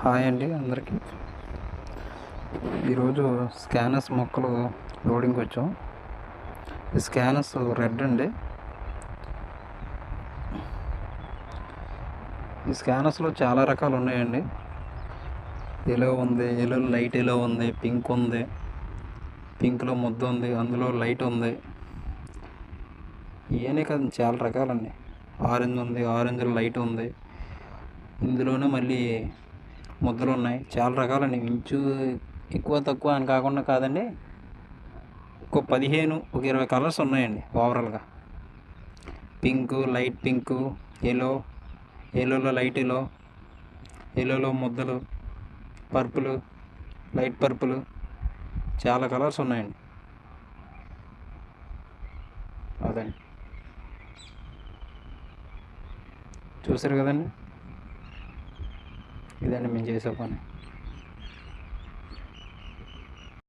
Hi అండి అందరికీ. ఈరోజు స్కానర్స్ మొక్కలు లోడింగ్కి వచ్చాం. ఈ స్కానర్స్ రెడ్ అండి. ఈ స్కానర్స్లో చాలా రకాలు ఉన్నాయండి. ఎల్లో ఉంది, ఎల్లో లైట్ ఎల్లో ఉంది, పింక్ ఉంది, పింక్లో ముద్ద ఉంది, అందులో లైట్ ఉంది. ఇవన్నీ కాదు, చాలా రకాలండి. ఆరెంజ్ ఉంది, ఆరెంజ్ లైట్ ఉంది, ఇందులోనే మళ్ళీ ముద్దలు ఉన్నాయి. చాలా రకాలండి. ఇంచు ఎక్కువ తక్కువ అని కాకుండా కాదండి, ఒక 15 ఒక 20 కలర్స్ ఉన్నాయండి ఓవరాల్గా. పింక్, లైట్ పింక్, ఎల్లో, ఎల్లోలో లైట్ ఎల్లో, ఎల్లోలో ముద్దలు, పర్పుల్, లైట్ పర్పుల్, చాలా కలర్స్ ఉన్నాయండి. అదండి, చూసారు కదండి. ఇదండి మేము చేసే పని.